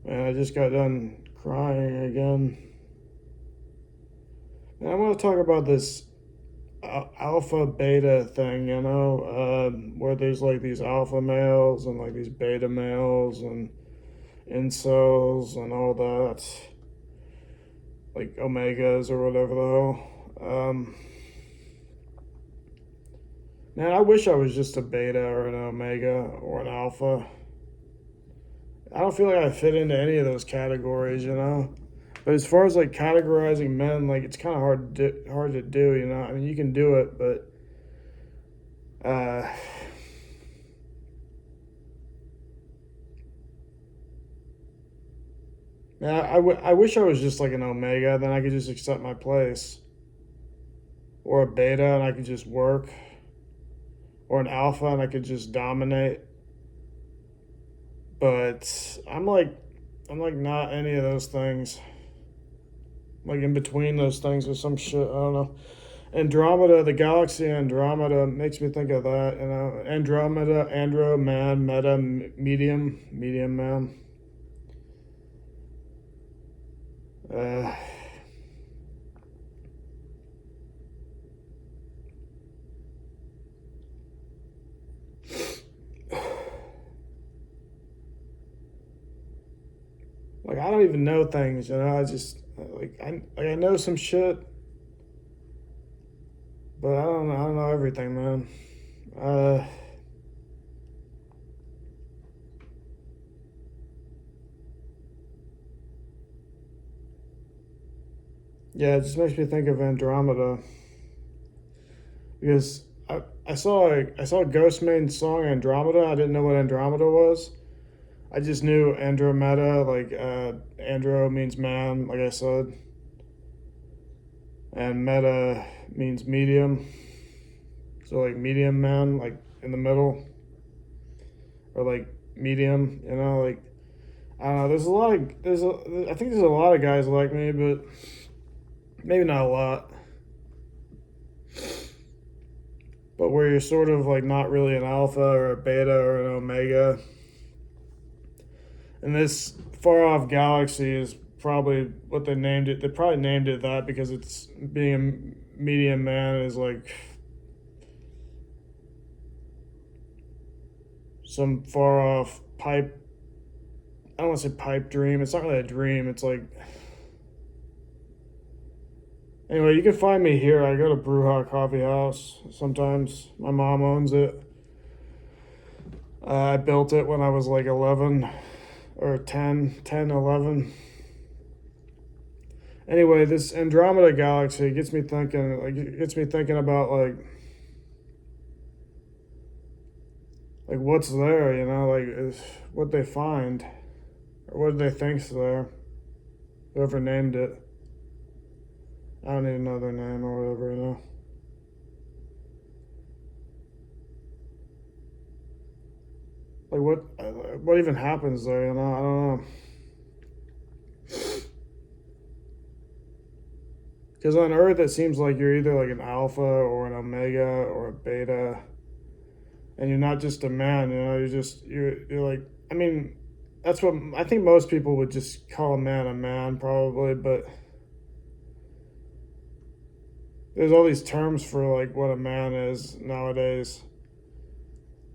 And I just got done crying again. And I want to talk about this alpha beta thing, where there's like these alpha males and like these beta males and incels and all that, like omegas or whatever the hell. Man, I wish I was just a beta or an omega or an alpha. I don't feel like I fit into any of those categories. But as far as like categorizing men, like it's kind of hard to do. I mean, you can do it, but uh, man, I wish I was just like an omega, then I could just accept my place, or a beta and I could just work, or an alpha and I could just dominate. But I'm like not any of those things. Like in between those things or some shit. I don't know. Andromeda, the galaxy Andromeda makes me think of that. Andromeda, Andro, man, meta, medium, man. Uh, like I don't even know things. I just I know some shit, but I don't know everything, man. Uh, yeah, it just makes me think of Andromeda because I saw Ghostmane's song Andromeda. I didn't know what Andromeda was. I just knew Andromeda, like Andro means man, like I said, and meta means medium. So like medium man, like in the middle, or like medium. Like I don't know. I think there's a lot of guys like me, but maybe not a lot. But where you're sort of like not really an alpha or a beta or an omega, and this far off galaxy is probably what they named it. They probably named it that because it's being a medium man is like some far off pipe. I don't want to say pipe dream. It's not really a dream. It's like anyway. You can find me here. I go to Bruja Coffee House sometimes. My mom owns it. I built it when I was like 11 or 10, 11. Anyway, this Andromeda galaxy gets me thinking. Like it gets me thinking about like what's there. Like is what they find or what they think's there. Whoever named it. I don't even know their name or whatever. Like what even happens there? I don't know. Because on Earth, it seems like you're either like an alpha or an omega or a beta, and you're not just a man. You're like. I mean, that's what I think most people would just call a man probably, but there's all these terms for like what a man is nowadays,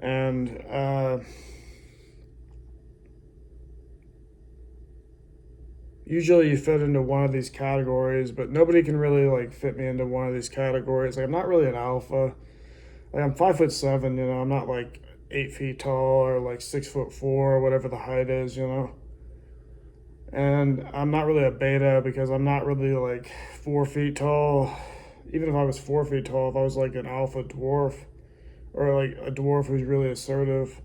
and usually you fit into one of these categories, but nobody can really like fit me into one of these categories. Like I'm not really an alpha. Like I'm 5'7", I'm not like 8 feet tall or like 6'4" or whatever the height is. And I'm not really a beta because I'm not really like 4 feet tall. Even if I was 4 feet tall, if I was like an alpha dwarf or like a dwarf who's really assertive,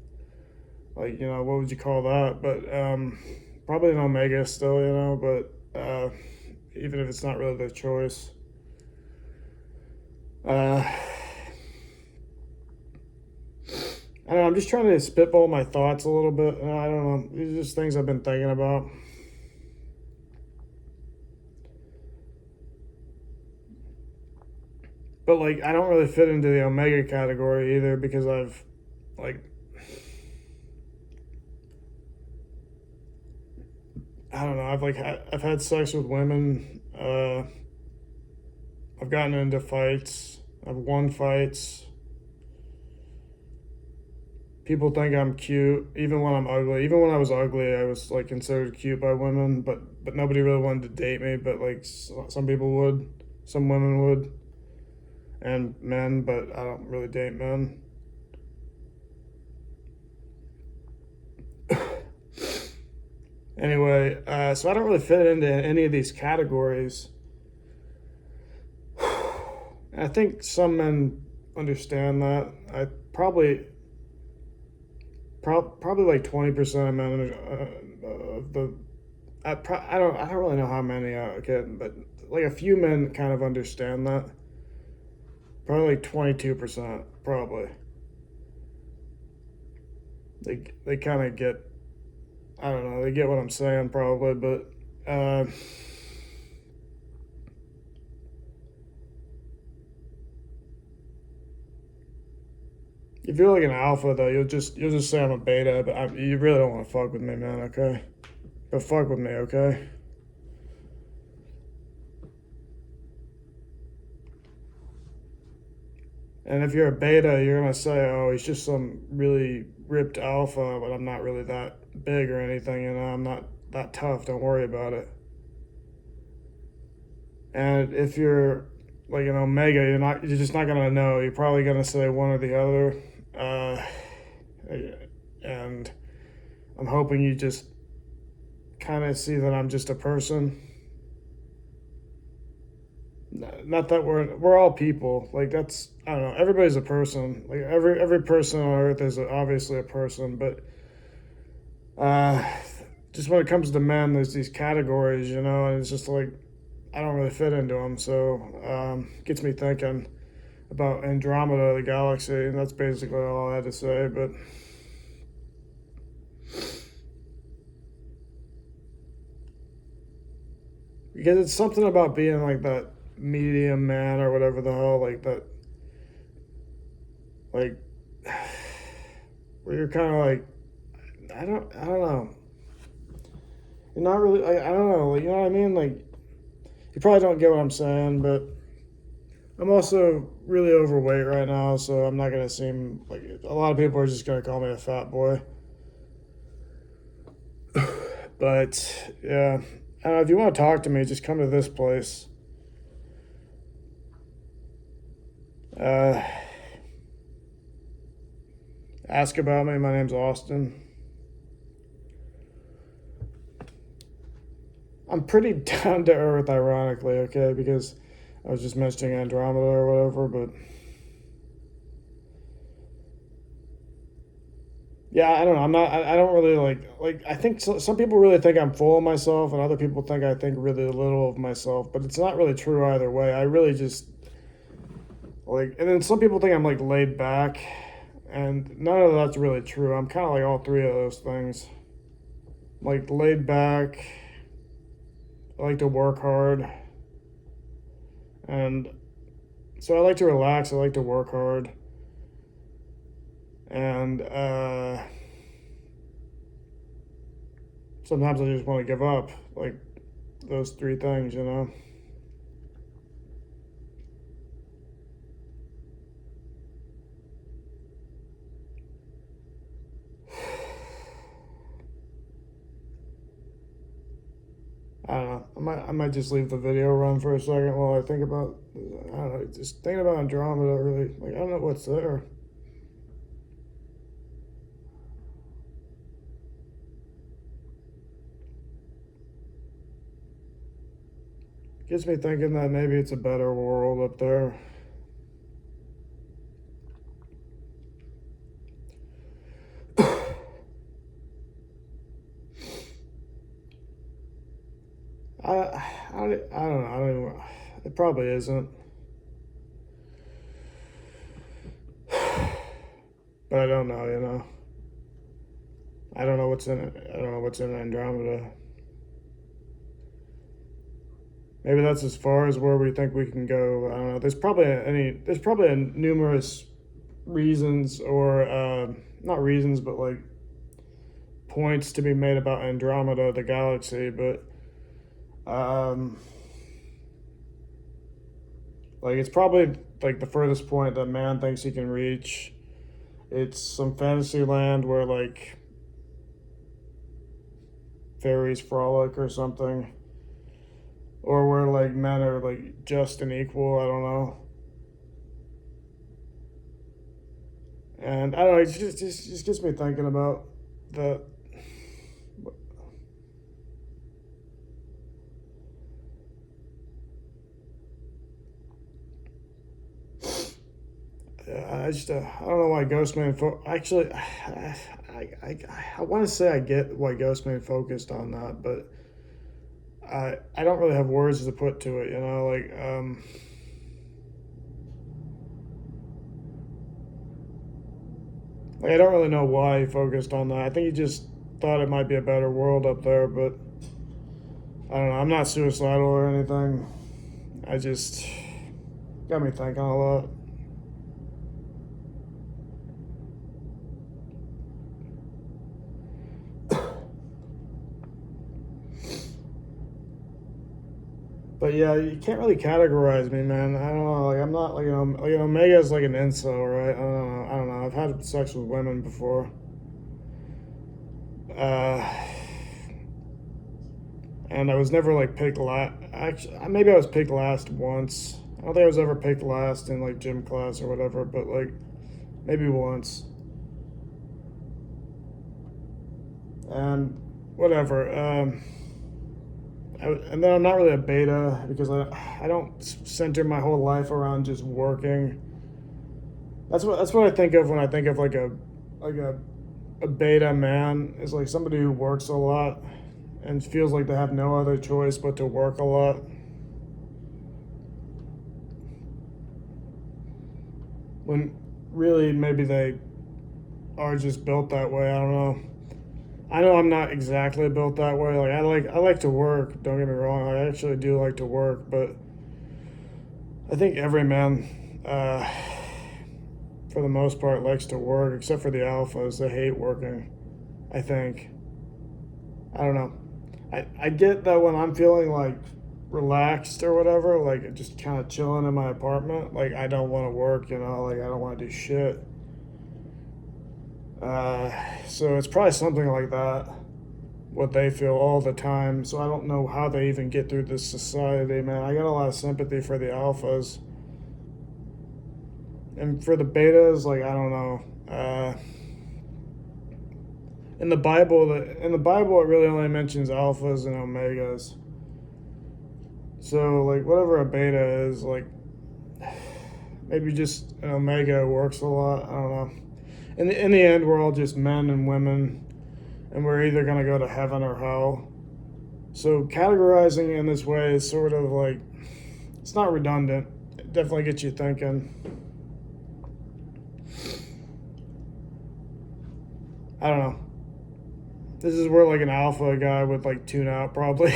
like what would you call that? But probably an omega still. But even if it's not really their choice. Uh, I don't know, I'm just trying to spitball my thoughts a little bit. I don't know. These are just things I've been thinking about. But like, I don't really fit into the omega category either because I've like I don't know. I've had sex with women. I've gotten into fights. I've won fights. People think I'm cute, even when I'm ugly. Even when I was ugly, I was like considered cute by women, but nobody really wanted to date me. But like some people would, some women would, and men. But I don't really date men. Anyway, so I don't really fit into any of these categories. And I think some men understand that. I probably like 20% of men of the I don't really know how many I can, but like a few men kind of understand that. Probably like 22%, probably. They kind of get, I don't know, they get what I'm saying probably, but if you're like an alpha though, you'll just say I'm a beta, but you really don't want to fuck with me, man. Okay, but fuck with me, okay? And if you're a beta, you're gonna say, "Oh, he's just some really ripped alpha," but I'm not really that big or anything. You know, I'm not that tough. Don't worry about it. And if you're like an omega, you're just not gonna know. You're probably gonna say one or the other. Uh, and I'm hoping you just kind of see that I'm just a person. Not that we're all people. Like that's, I don't know. Everybody's a person. Like every person on earth is obviously a person, but uh, just when it comes to men, there's these categories, you know, and it's just like I don't really fit into them. So gets me thinking about Andromeda, the galaxy, and that's basically all I had to say. But because it's something about being like that medium man or whatever the hell, like that, like where you're kind of like I don't know. You're not really, I don't know, like, you know what I mean? Like you probably don't get what I'm saying, but I'm also really overweight right now, so I'm not gonna seem like a lot of people are just gonna call me a fat boy. But yeah, if you want to talk to me, just come to this place. Uh, ask about me. My name's Austin. I'm pretty down to earth, ironically, okay, because I was just mentioning Andromeda or whatever, but yeah, I don't know. I'm not. I don't really like. I think some people really think I'm full of myself, and other people think I think really little of myself. But it's not really true either way. I really just like, and then some people think I'm like laid back, and none of that's really true. I'm kind of like all three of those things. Like laid back. I like to work hard, and so I like to relax. I like to work hard, and sometimes I just want to give up. Like those three things, you know. I don't know. I might just leave the video run for a second while I think about. I don't know. Just thinking about Andromeda really. Like I don't know what's there. Gets me thinking that maybe it's a better world up there. I don't know. I don't even. It probably isn't. But I don't know. You know. I don't know what's in it. I don't know what's in Andromeda. Maybe that's as far as where we think we can go. I don't know. There's probably numerous reasons or not reasons, but like points to be made about Andromeda, the galaxy, but um, like it's probably like the furthest point that man thinks he can reach. It's some fantasy land where like fairies frolic or something, or where like men are like just and equal. I don't know. And I don't know. It just gets me thinking about the. I don't know why Ghostman. Actually, I want to say I get why Ghostman focused on that, but I don't really have words to put to it. You know, like I don't really know why he focused on that. I think he just thought it might be a better world up there, but I don't know. I'm not suicidal or anything. I just got me thinking a lot. But yeah, you can't really categorize me, man. I don't know. Like I'm not like Omega is like an incel, right? I don't know. I don't know. I've had sex with women before. Uh, and I was never like picked last. Actually, maybe I was picked last once. I don't think I was ever picked last in like gym class or whatever, but like maybe once. And whatever. And then I'm not really a beta because I don't center my whole life around just working. That's what I think of when I think of like a beta man is like somebody who works a lot and feels like they have no other choice but to work a lot. When really maybe they are just built that way. I don't know. I know I'm not exactly built that way. Like I like to work. Don't get me wrong. I actually do like to work, but I think every man, for the most part, likes to work, except for the alphas. They hate working. I think. I don't know. I get that when I'm feeling like relaxed or whatever, like just kind of chilling in my apartment, like I don't want to work, like I don't want to do shit. So it's probably something like that, what they feel all the time. So I don't know how they even get through this society, man. I got a lot of sympathy for the alphas. And for the betas, like I don't know. In the Bible, it really only mentions alphas and omegas. So like whatever a beta is, like maybe just an omega works a lot. I don't know. In the end, we're all just men and women, and we're either gonna go to heaven or hell. So categorizing in this way is sort of like it's not redundant. It definitely gets you thinking. I don't know. This is where like an alpha guy would like tune out probably.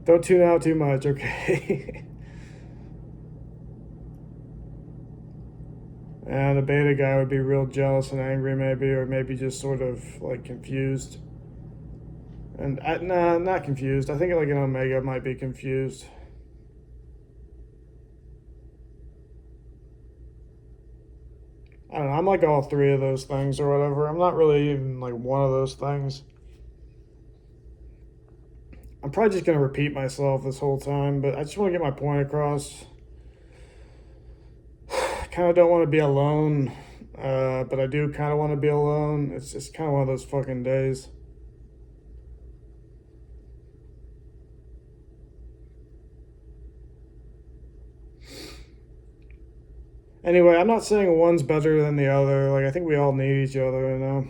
Don't tune out too much, okay? And a beta guy would be real jealous and angry, maybe, or maybe just sort of like confused. And nah, not confused. I think like an omega might be confused. I don't know. I'm like all three of those things or whatever. I'm not really even like one of those things. I'm probably just gonna repeat myself this whole time, but I just want to get my point across. I kind of don't want to be alone, but I do kind of want to be alone. It's just kind of one of those fucking days. Anyway, I'm not saying one's better than the other. Like I think we all need each other,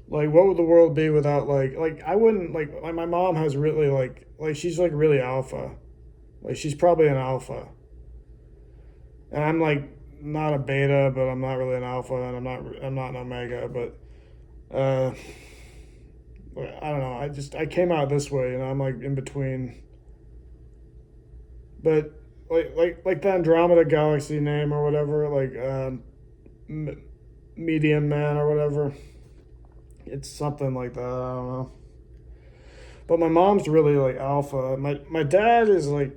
Like what would the world be without like I wouldn't like my mom has really like she's like really alpha. Like she's probably an alpha. And I'm like not a beta, but I'm not really an alpha and I'm not an omega, but uh I don't know. I came out this way, I'm like in between but like the Andromeda Galaxy name or whatever, like Medium Man or whatever. It's something like that. I don't know. But my mom's really like alpha. My dad is like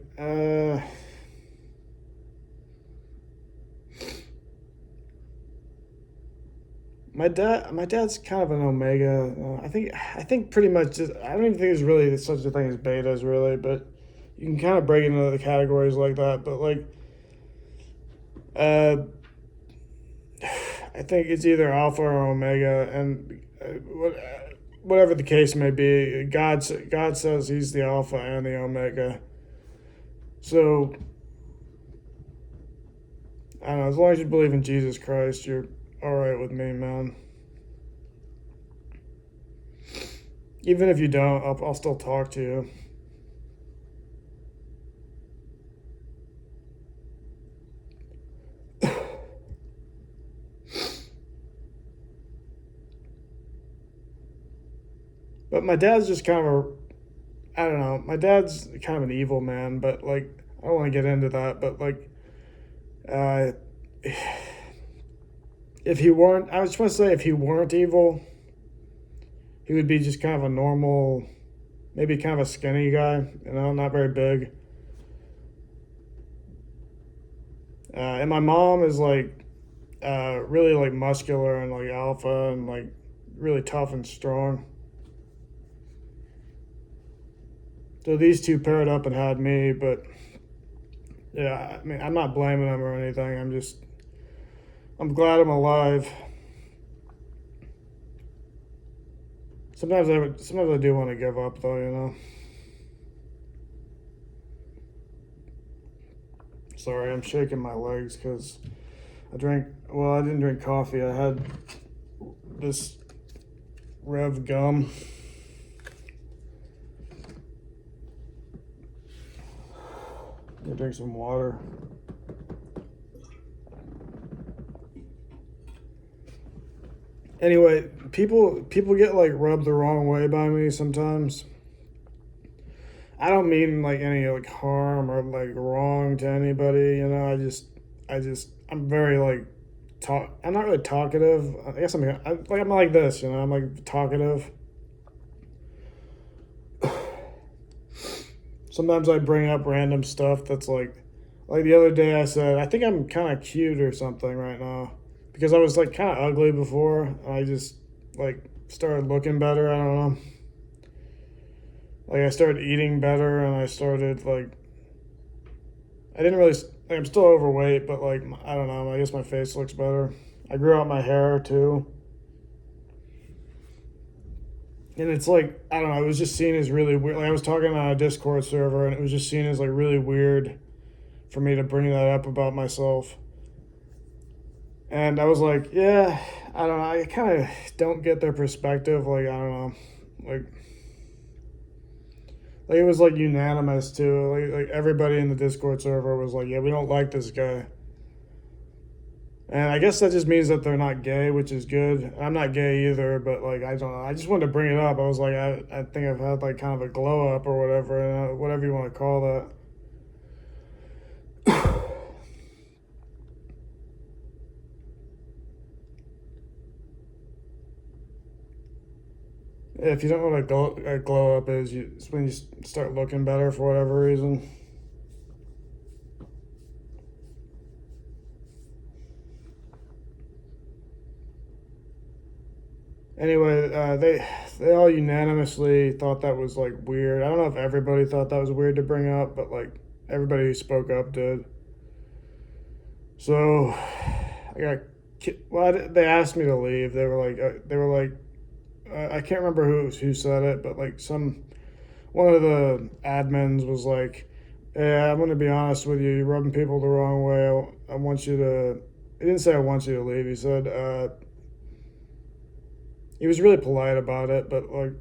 my dad's kind of an omega. I think pretty much just, I don't even think there's really such a thing as betas really, but you can kind of break it into the categories like that. But like uh, I think it's either alpha or omega, and whatever the case may be, God says He's the alpha and the omega. So I don't know. As long as you believe in Jesus Christ, you're all right with me, man. Even if you don't, I'll still talk to you. But my dad's just kind of a, I don't know. My dad's kind of an evil man, but like I don't want to get into that. But like, uh, if he weren't, I just want to say if he weren't evil, he would be just kind of a normal, maybe kind of a skinny guy. Not very big. And my mom is like really like muscular and like alpha and like really tough and strong. So these two paired up and had me, but yeah, I mean, I'm not blaming them or anything. I'm glad I'm alive. Sometimes I do want to give up though. Sorry, I'm shaking my legs because I didn't drink coffee. I had this Rev gum. I'm gonna drink some water. Anyway, people get like rubbed the wrong way by me sometimes. I don't mean like any like harm or like wrong to anybody. I'm very like talk. I'm not really talkative. I guess I'm like this. I'm like talkative. Sometimes I bring up random stuff that's like the other day I said I think I'm kind of cute or something right now because I was like kind of ugly before. And I just like started looking better. I don't know. Like I started eating better and I started like I didn't really like I'm still overweight, but like I don't know. I guess my face looks better. I grew out my hair too. And it's like I don't know. It was just seen as really weird. Like I was talking on a Discord server, and it was just seen as like really weird for me to bring that up about myself. And I was like, yeah, I don't know. I kind of don't get their perspective. Like I don't know, like it was like unanimous too. Like everybody in the Discord server was like, yeah, we don't like this guy. And I guess that just means that they're not gay, which is good. I'm not gay either, but like I don't know. I just wanted to bring it up. I was like, I think I've had like kind of a glow up or whatever, whatever you want to call that. If you don't know what a glow up is, it's when you start looking better for whatever reason. Anyway, they all unanimously thought that was like weird. I don't know if everybody thought that was weird to bring up, but like everybody who spoke up did. So I got they asked me to leave. They were like I can't remember who said it, but like one of the admins was like, "Yeah, I'm gonna be honest with you. You're rubbing people the wrong way. I want you to." He didn't say I want you to leave. He said he was really polite about it, but like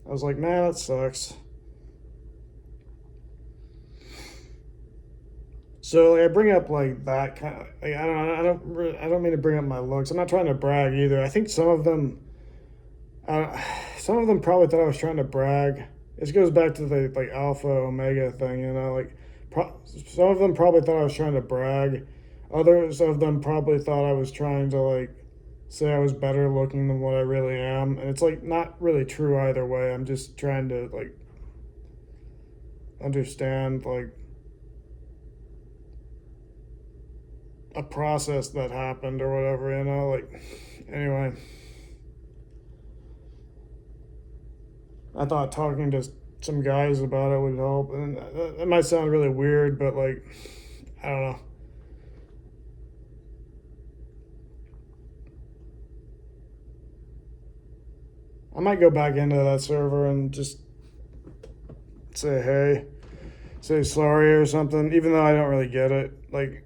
I was like, man, that sucks. So like, I bring up like that kind of like, I don't mean to bring up my looks. I'm not trying to brag either. I think uh, some of them probably thought I was trying to brag. This goes back to the like alpha omega thing. Like Some of them probably thought I was trying to brag. Others of them probably thought I was trying to like say I was better looking than what I really am. And it's like not really true either way. I'm just trying to like understand like a process that happened or whatever, you know, like anyway. I thought talking to some guys about it would help, and that might sound really weird, but like I don't know. I might go back into that server and just say hey, say sorry or something, even though I don't really get it. Like,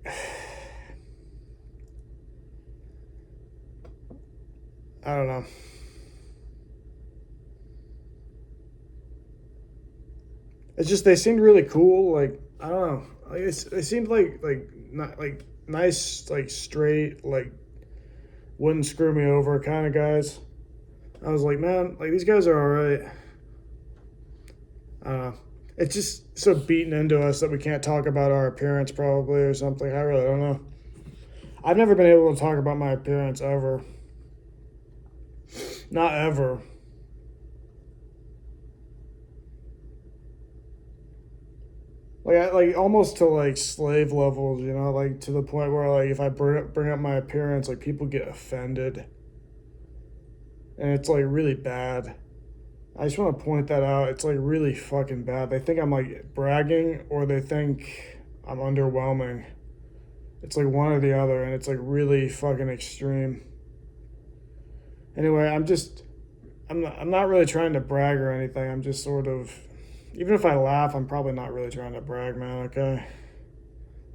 I don't know. It's just they seemed really cool. Like I don't know. Like they seemed like not like nice, like straight, like wouldn't screw me over kind of guys. I was like, man, like these guys are all right. I don't know. It's just so beaten into us that we can't talk about our appearance probably or something. I really don't know. I've never been able to talk about my appearance ever. Not ever. Like almost to like slave levels, you know, like to the point where like if I bring up my appearance, like people get offended, and it's like really bad. I just want to point that out. It's like really fucking bad. They think I'm like bragging, or they think I'm underwhelming. It's like one or the other, and it's like really fucking extreme. Anyway, I'm not really trying to brag or anything. I'm just sort of, even if I laugh, I'm probably not really trying to brag, man. Okay,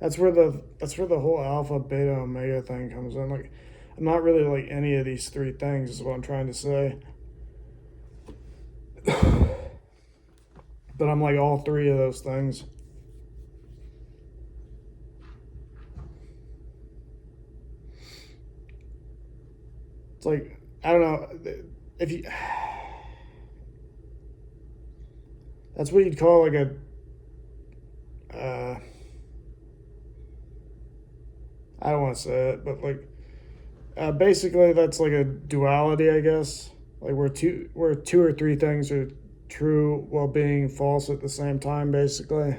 that's where the whole alpha, beta, omega thing comes in. Like, I'm not really like any of these three things. Is what I'm trying to say. But I'm like all three of those things. It's like I don't know if you. That's what you'd call like a. I don't want to say it, but like basically that's like a duality, I guess. Like where two or three things are true while being false at the same time, basically.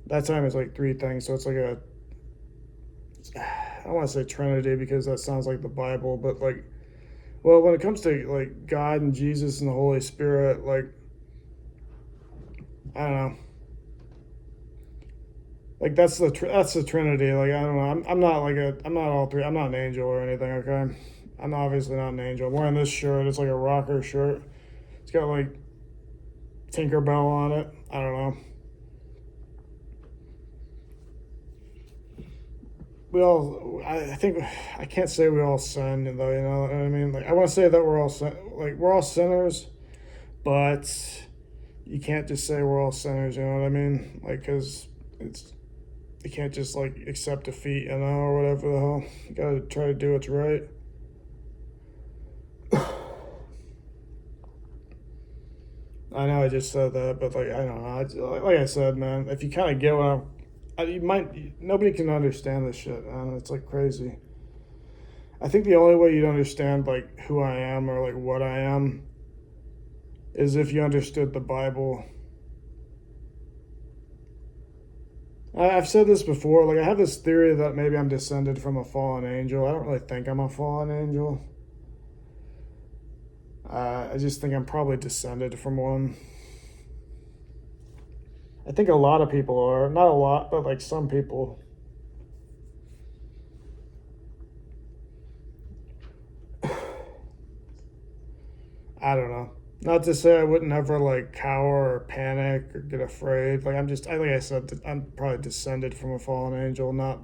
That time is like three things, so it's like a. I don't want to say Trinity because that sounds like the Bible, but like, well, when it comes to like God and Jesus and the Holy Spirit, like, I don't know. Like that's the Trinity. Like I don't know. I'm not like a. I'm not all three. I'm not an angel or anything. Okay. I'm obviously not an angel. I'm wearing this shirt. It's like a rocker shirt. It's got like Tinkerbell on it. I don't know. We all. I think I can't say we all sin though. You know what I mean? Like I want to say that we're all sinners, but you can't just say we're all sinners. You know what I mean? Like because it's you can't just like accept defeat, you know, or whatever the hell. You gotta try to do what's right. I know I just said that, but like I don't know. Like I said, man, if you kind of get what you might. Nobody can understand this shit, man. It's like crazy. I think the only way you'd understand like who I am or like what I am is if you understood the Bible. I've said this before. Like I have this theory that maybe I'm descended from a fallen angel. I don't really think I'm a fallen angel. I just think I'm probably descended from one. I think a lot of people are. Not a lot, but like some people. I don't know. Not to say I wouldn't ever like cower or panic or get afraid. Like I said, I'm probably descended from a fallen angel, not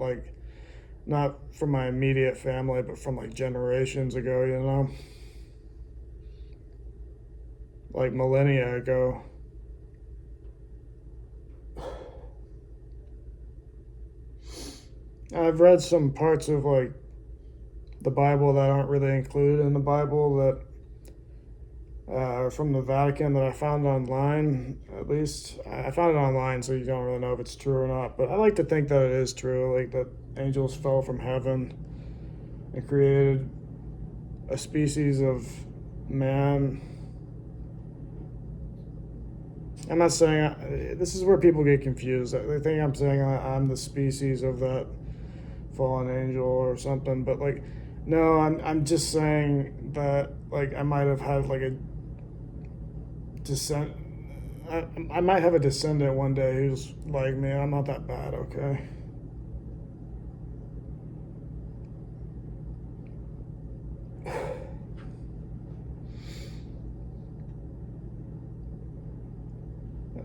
from my immediate family, but from like generations ago, you know? Like millennia ago. I've read some parts of like the Bible that aren't really included in the Bible that from the Vatican that I found online. At least I found it online, so you don't really know if it's true or not. But I like to think that it is true, like that angels fell from heaven and created a species of man. I'm not saying this is where people get confused. They think I'm saying I'm the species of that fallen angel or something, but like, no, I'm just saying that like I might have had like a descent. I might have a descendant one day who's like me. I'm not that bad, okay?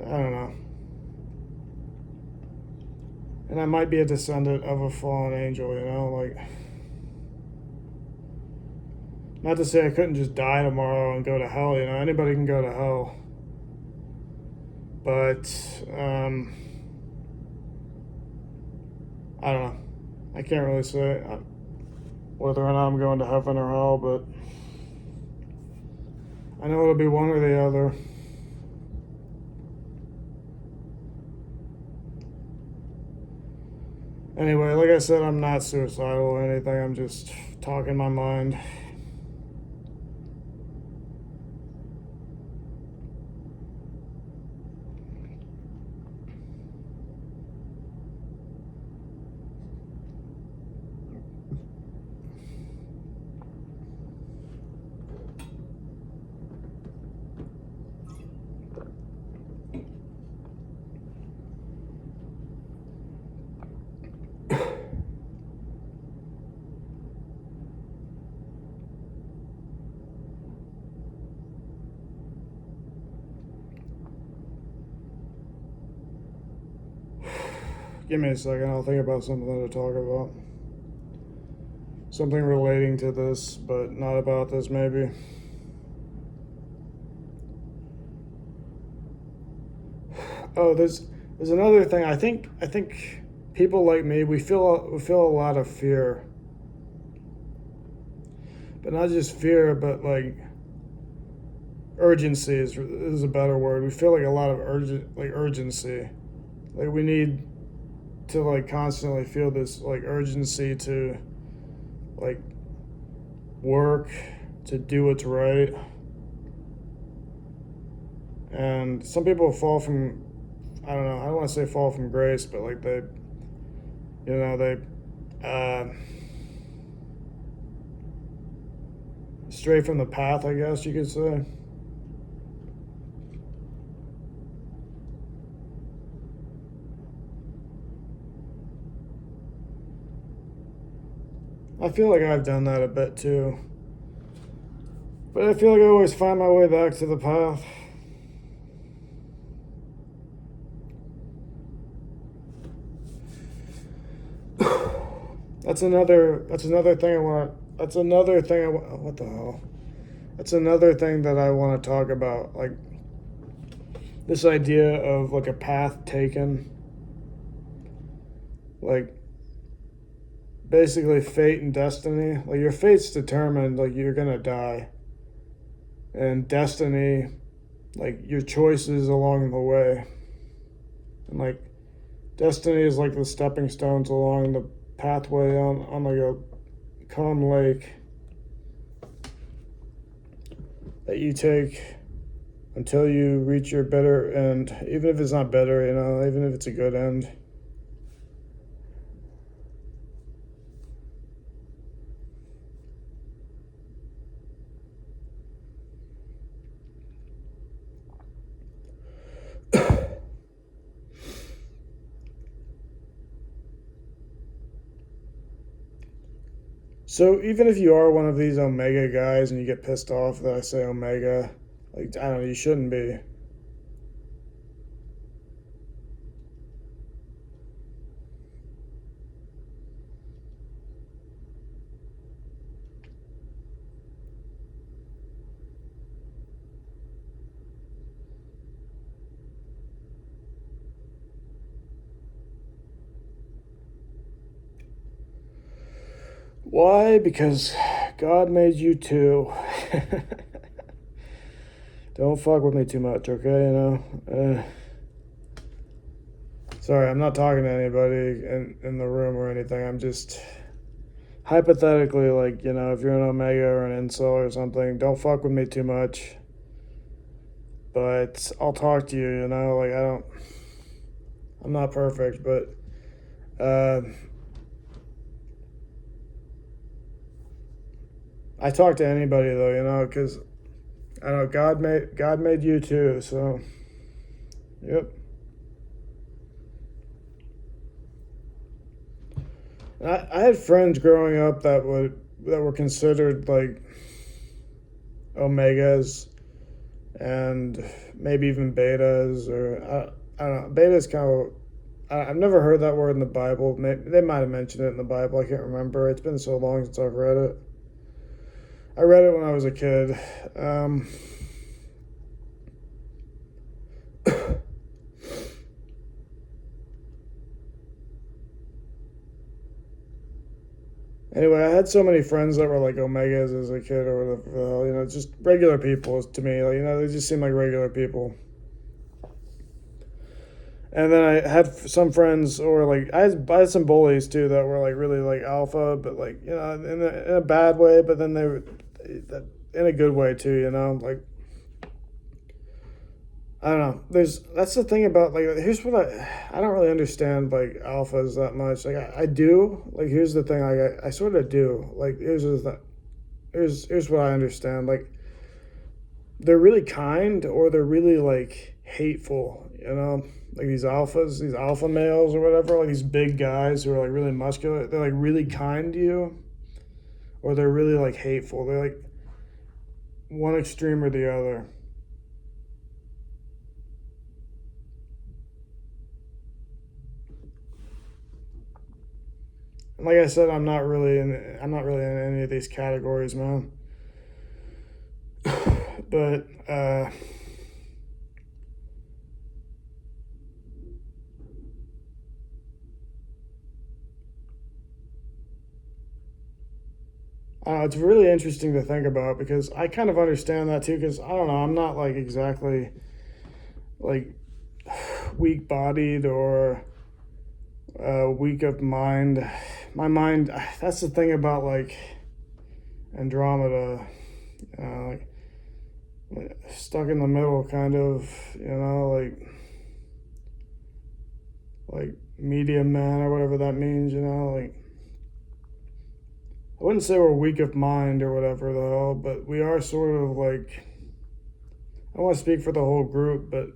I don't know. And I might be a descendant of a fallen angel, you know, like. Not to say I couldn't just die tomorrow and go to hell, you know, anybody can go to hell. But, I don't know. I can't really say whether or not I'm going to heaven or hell, but I know it'll be one or the other. Anyway, like I said, I'm not suicidal or anything. I'm just talking my mind. Give me a second, I'll think about something to talk about. Something relating to this, but not about this, maybe. Oh, there's another thing. I think people like me, we feel a lot of fear, but not just fear, but like urgency is a better word. We feel like a lot of urgency. Like we need to like constantly feel this like urgency to like work, to do what's right. And some people fall from, I don't know, I don't want to say fall from grace, but like they stray from the path, I guess you could say. I feel like I've done that a bit too. But I feel like I always find my way back to the path. That's another thing I want. That's another thing I want. What the hell? That's another thing that I want to talk about. Like this idea of like a path taken. Like basically fate and destiny. Like your fate's determined. Like you're gonna die. And destiny, like your choices along the way. And like destiny is like the stepping stones along the pathway on like a calm lake that you take until you reach your better end, even if it's not better, you know, even if it's a good end. So even if you are one of these Omega guys and you get pissed off that I say Omega, like I don't know, you shouldn't be. Why? Because God made you too. Don't fuck with me too much, okay? Sorry, I'm not talking to anybody in the room or anything. I'm just hypothetically, like, if you're an Omega or an Incel or something, don't fuck with me too much. But I'll talk to you, like, I'm not perfect, but I talk to anybody though, because I know God made you too, so yep. I had friends growing up that were considered like Omegas and maybe even betas, or I don't know. Betas kind of, I've never heard that word in the Bible. Maybe, they might have mentioned it in the Bible. I can't remember. It's been so long since I've read it. I read it when I was a kid. Anyway, I had so many friends that were like Omegas as a kid or whatever. Just regular people to me. Like, they just seem like regular people. And then I had some friends, or like I had some bullies too that were like really like alpha, but like in a bad way. But then they were in a good way too. Like I don't know. That's the thing about like here's what I don't really understand like alphas that much. Like I do. Like here's the thing. Like I sort of do. Like here's what I understand. Like they're really kind or they're really like hateful, like these alphas, these alpha males or whatever, like these big guys who are like really muscular, they're like really kind to you, or they're really like hateful. They're like one extreme or the other. And like I said, I'm not really in any of these categories, man. But it's really interesting to think about because I kind of understand that too. Because I don't know, I'm not like exactly like weak bodied or weak of mind. My mind, that's the thing about like Andromeda, like stuck in the middle, kind of, like medium man or whatever that means, like I wouldn't say we're weak of mind or whatever though, but we are sort of like, I don't want to speak for the whole group, but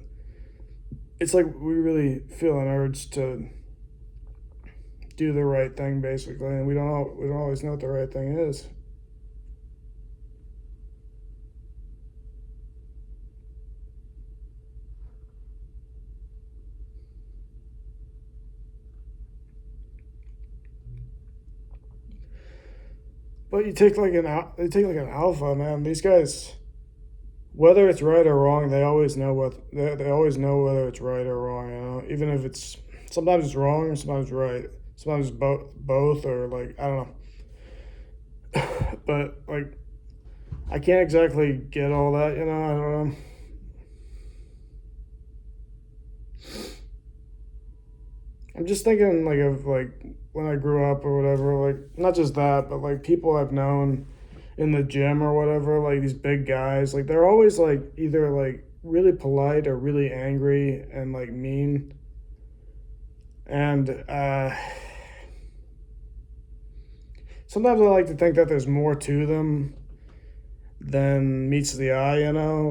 it's like we really feel an urge to do the right thing basically, and we don't always know what the right thing is. But they take like an alpha, man. These guys, whether it's right or wrong, they always know whether it's right or wrong. Even if it's sometimes it's wrong, sometimes right, sometimes both, or like I don't know. But like I can't exactly get all that. I don't know. I'm just thinking like of like when I grew up or whatever. Like not just that, but like people I've known in the gym or whatever, like these big guys, like they're always like either like really polite or really angry and like mean. And sometimes I like to think that there's more to them than meets the eye,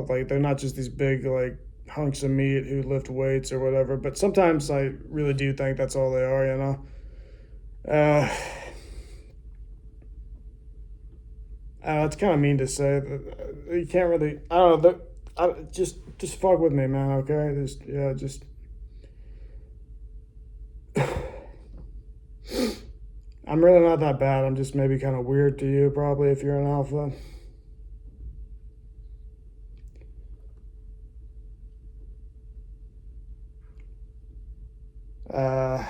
like they're not just these big like hunks of meat who lift weights or whatever. But sometimes I really do think that's all they are. Uh, it's kind of mean to say that you can't really. I don't know. Just fuck with me, man. Okay, just. I'm really not that bad. I'm just maybe kind of weird to you, probably, if you're an alpha. Uh,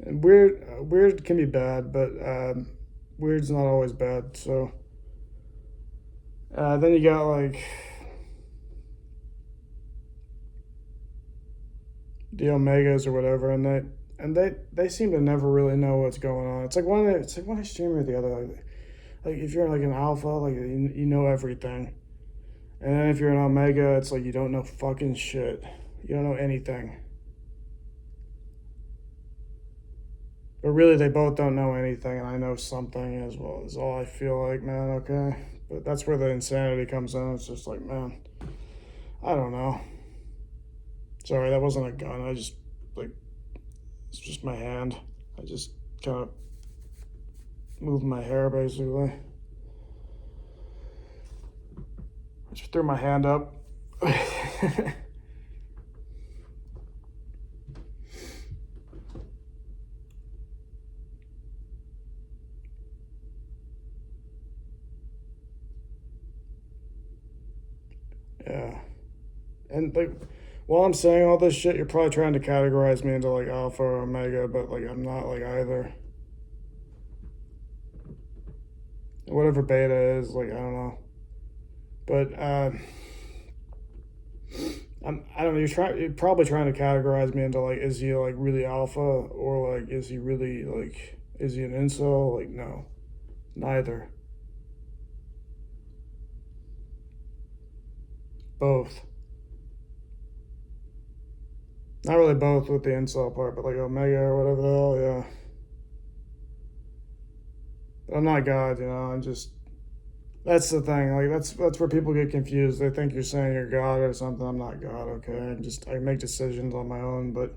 weird can be bad, but weird's not always bad. So, Then you got like the Omegas or whatever, and they seem to never really know what's going on. It's like one extreme or the other. Like if you're like an alpha, like you know everything, and then if you're an Omega, it's like you don't know fucking shit. You don't know anything. But really, they both don't know anything, and I know something as well. Is all I feel like, man. Okay, but that's where the insanity comes in. It's just like, man, I don't know. Sorry, that wasn't a gun. I just like it's just my hand. I just kind of moved my hair basically. I just threw my hand up. Yeah. And like while I'm saying all this shit, you're probably trying to categorize me into like alpha or omega, but like I'm not like either. Whatever beta is, like I don't know. But I don't know, you're probably trying to categorize me into like is he like really alpha or like is he really like is he an incel? Like no. Neither. Both. Not really both with the incel part, but like Omega or whatever the hell, yeah. I'm not God, you know. I'm just that's the thing. Like that's where people get confused. They think you're saying you're God or something. I'm not God. Okay, I make decisions on my own, but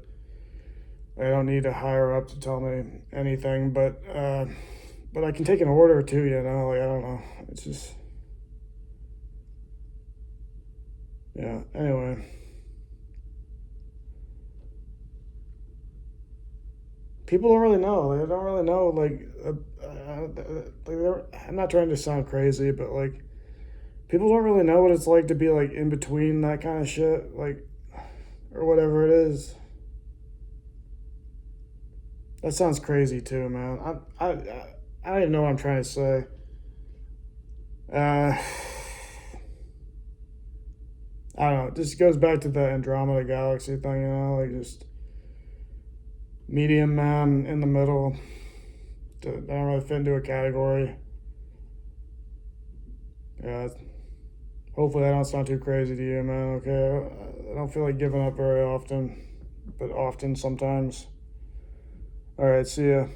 I don't need a higher up to tell me anything. But I can take an order too. You know, like I don't know. It's just yeah. Anyway. People don't really know. They don't really know. I'm not trying to sound crazy, but like people don't really know what it's like to be like in between that kind of shit, like or whatever it is. That sounds crazy too, man. I don't even know what I'm trying to say. Uh, I don't know. It just goes back to the Andromeda Galaxy thing, you know, like just medium man in the middle. I don't really fit into a category. Yeah. Hopefully, I don't sound too crazy to you, man. Okay. I don't feel like giving up very often, but often sometimes. All right. See ya.